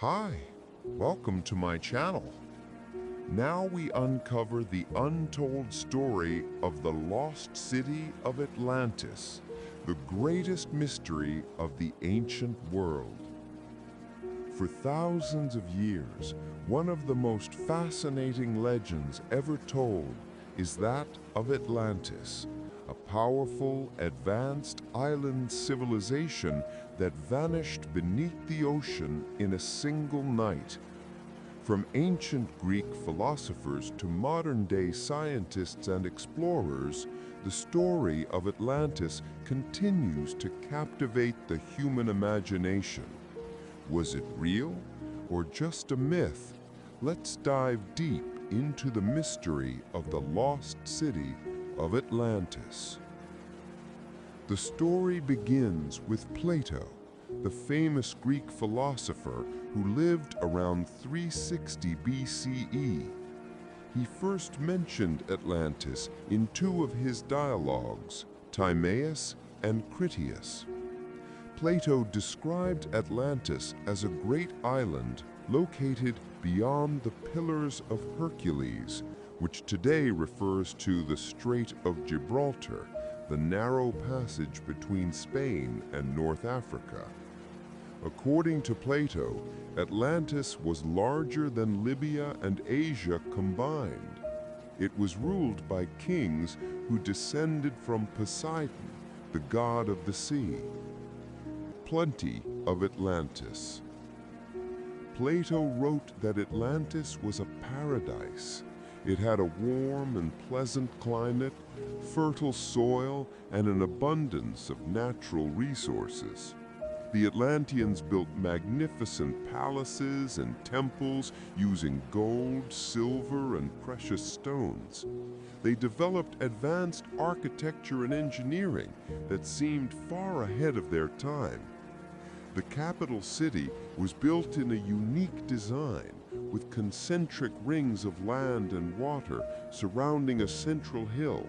Hi, welcome to my channel. Now we uncover the untold story of the lost city of Atlantis, the greatest mystery of the ancient world. For thousands of years, one of the most fascinating legends ever told is that of Atlantis, a powerful, advanced island civilization that vanished beneath the ocean in a single night. From ancient Greek philosophers to modern-day scientists and explorers, the story of Atlantis continues to captivate the human imagination. Was it real or just a myth? Let's dive deep into the mystery of the lost city of Atlantis. The story begins with Plato, the famous Greek philosopher who lived around 360 BCE. He first mentioned Atlantis in two of his dialogues, Timaeus and Critias. Plato described Atlantis as a great island located beyond the Pillars of Hercules, which today refers to the Strait of Gibraltar, the narrow passage between Spain and North Africa. According to Plato, Atlantis was larger than Libya and Asia combined. It was ruled by kings who descended from Poseidon, the god of the sea. Plenty of Atlantis. Plato wrote that Atlantis was a paradise. It had a warm and pleasant climate, fertile soil, and an abundance of natural resources. The Atlanteans built magnificent palaces and temples using gold, silver, and precious stones. They developed advanced architecture and engineering that seemed far ahead of their time. The capital city was built in a unique design, with concentric rings of land and water surrounding a central hill.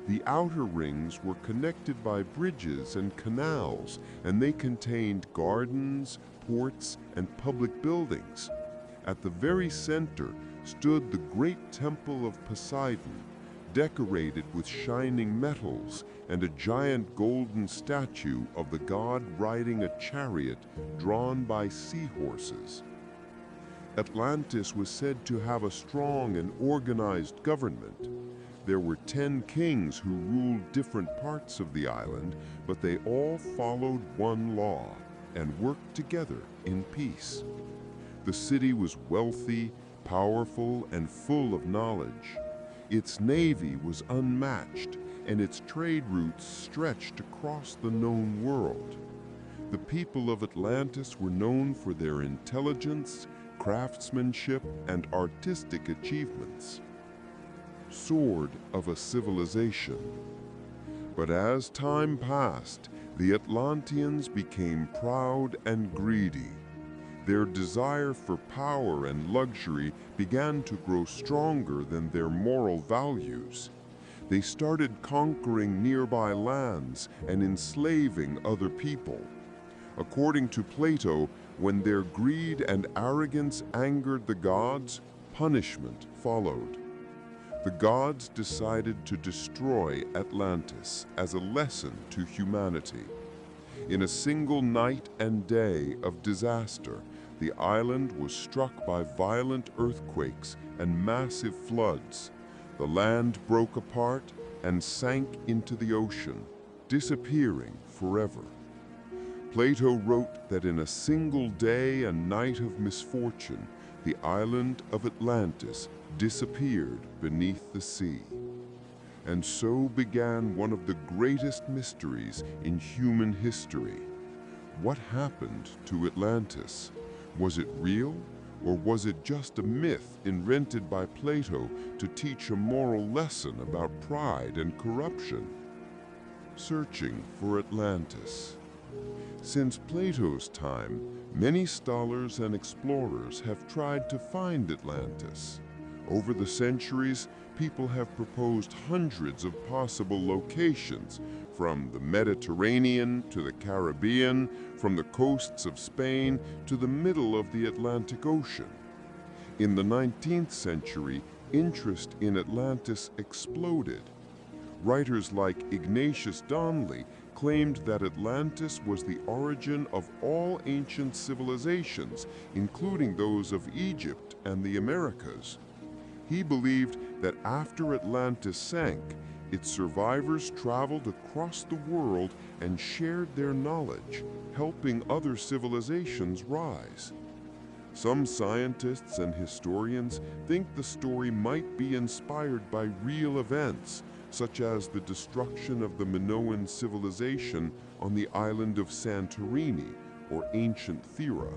The outer rings were connected by bridges and canals, and they contained gardens, ports, and public buildings. At the very center stood the great temple of Poseidon, decorated with shining metals and a giant golden statue of the god riding a chariot drawn by seahorses. Atlantis was said to have a strong and organized government. There were 10 kings who ruled different parts of the island, but they all followed one law and worked together in peace. The city was wealthy, powerful, and full of knowledge. Its navy was unmatched, and its trade routes stretched across the known world. The people of Atlantis were known for their intelligence, craftsmanship, and artistic achievements. Sword of a civilization. But as time passed, the Atlanteans became proud and greedy. Their desire for power and luxury began to grow stronger than their moral values. They started conquering nearby lands and enslaving other people. According to Plato, when their greed and arrogance angered the gods, punishment followed. The gods decided to destroy Atlantis as a lesson to humanity. In a single night and day of disaster, the island was struck by violent earthquakes and massive floods. The land broke apart and sank into the ocean, disappearing forever. Plato wrote that in a single day and night of misfortune, the island of Atlantis disappeared beneath the sea. And so began one of the greatest mysteries in human history. What happened to Atlantis? Was it real, or was it just a myth invented by Plato to teach a moral lesson about pride and corruption? Searching for Atlantis. Since Plato's time, many scholars and explorers have tried to find Atlantis. Over the centuries, people have proposed hundreds of possible locations, from the Mediterranean to the Caribbean, from the coasts of Spain to the middle of the Atlantic Ocean. In the 19th century, interest in Atlantis exploded. Writers like Ignatius Donnelly claimed that Atlantis was the origin of all ancient civilizations, including those of Egypt and the Americas. He believed that after Atlantis sank, its survivors traveled across the world and shared their knowledge, helping other civilizations rise. Some scientists and historians think the story might be inspired by real events, such as the destruction of the Minoan civilization on the island of Santorini, or ancient Thera.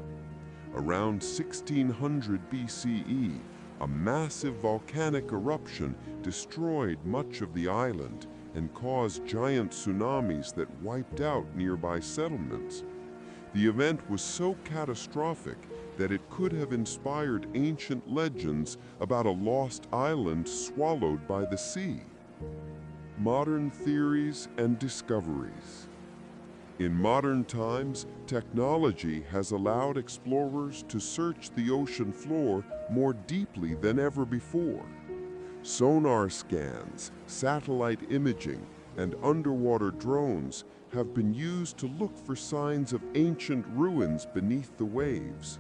Around 1600 BCE, a massive volcanic eruption destroyed much of the island and caused giant tsunamis that wiped out nearby settlements. The event was so catastrophic that it could have inspired ancient legends about a lost island swallowed by the sea. Modern theories and discoveries. In modern times, technology has allowed explorers to search the ocean floor more deeply than ever before. Sonar scans, satellite imaging, and underwater drones have been used to look for signs of ancient ruins beneath the waves.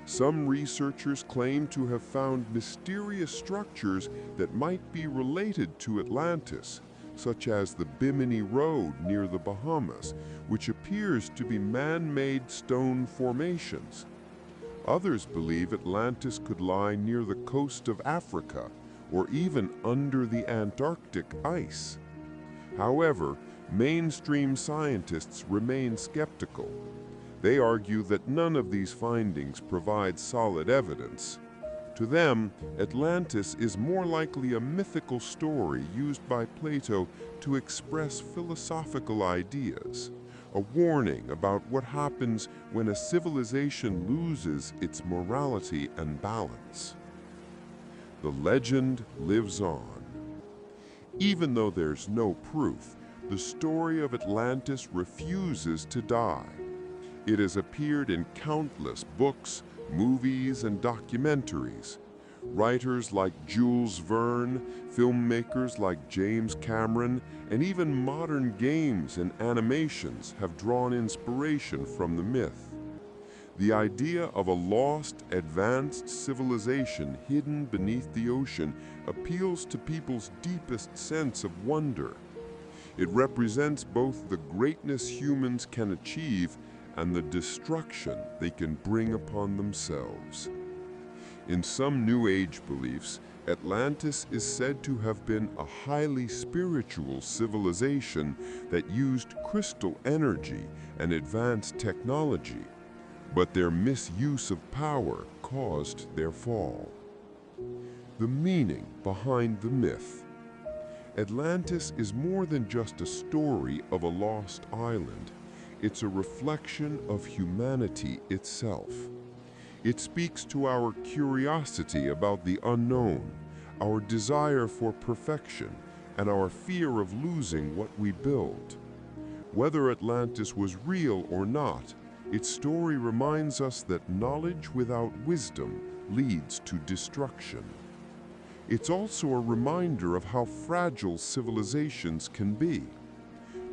Some researchers claim to have found mysterious structures that might be related to Atlantis, such as the Bimini Road near the Bahamas, which appears to be man-made stone formations. Others believe Atlantis could lie near the coast of Africa, or even under the Antarctic ice. However, mainstream scientists remain skeptical. They argue that none of these findings provide solid evidence. To them, Atlantis is more likely a mythical story used by Plato to express philosophical ideas, a warning about what happens when a civilization loses its morality and balance. The legend lives on. Even though there's no proof, the story of Atlantis refuses to die. It has appeared in countless books, movies, and documentaries. Writers like Jules Verne, filmmakers like James Cameron, and even modern games and animations have drawn inspiration from the myth. The idea of a lost, advanced civilization hidden beneath the ocean appeals to people's deepest sense of wonder. It represents both the greatness humans can achieve and the destruction they can bring upon themselves. In some New Age beliefs, Atlantis is said to have been a highly spiritual civilization that used crystal energy and advanced technology, but their misuse of power caused their fall. The meaning behind the myth. Atlantis is more than just a story of a lost island. It's a reflection of humanity itself. It speaks to our curiosity about the unknown, our desire for perfection, and our fear of losing what we build. Whether Atlantis was real or not, its story reminds us that knowledge without wisdom leads to destruction. It's also a reminder of how fragile civilizations can be.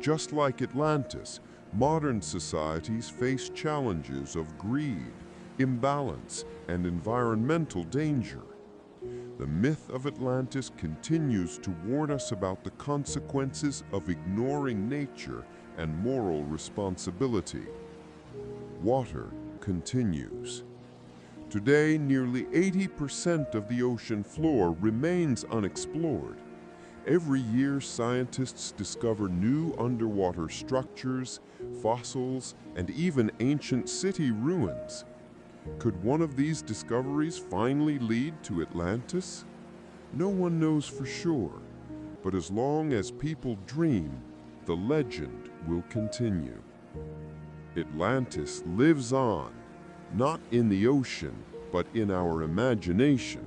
Just like Atlantis, modern societies face challenges of greed, imbalance, and environmental danger. The myth of Atlantis continues to warn us about the consequences of ignoring nature and moral responsibility. Water continues. Today, nearly 80% of the ocean floor remains unexplored. Every year, scientists discover new underwater structures, fossils, and even ancient city ruins. Could one of these discoveries finally lead to Atlantis? No one knows for sure, but as long as people dream, the legend will continue. Atlantis lives on, not in the ocean, but in our imagination.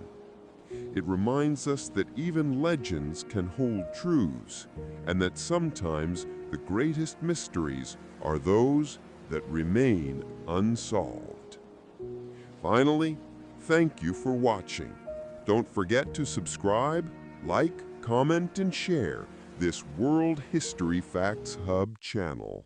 It reminds us that even legends can hold truths, and that sometimes the greatest mysteries are those that remain unsolved. Finally, thank you for watching. Don't forget to subscribe, like, comment, and share this World History Facts Hub channel.